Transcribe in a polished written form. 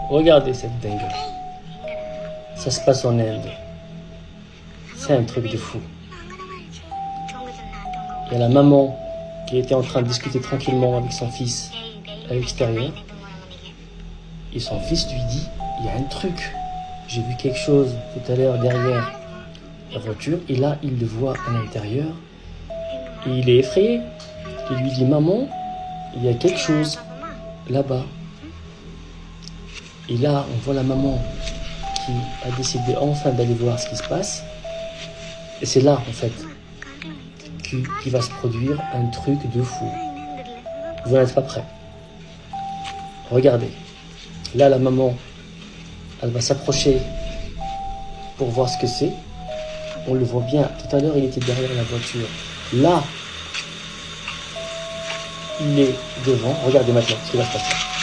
Regardez cette dinguerie. Ça se passe en Inde. C'est un truc de fou. Il y a la maman qui était en train de discuter tranquillement avec son fils à l'extérieur. Et son fils lui dit, il y a un truc. J'ai vu quelque chose tout à l'heure derrière la voiture. Et là, il le voit à l'intérieur. Et il est effrayé. Il lui dit, maman, il y a quelque chose là-bas. Et là, on voit la maman qui a décidé enfin d'aller voir ce qui se passe. Et c'est là, en fait, qui va se produire un truc de fou. Vous n'êtes pas prêts. Regardez. Là, la maman, elle va s'approcher pour voir ce que c'est. On le voit bien. Tout à l'heure, il était derrière la voiture. Là, il est devant. Regardez maintenant ce qui va se passer.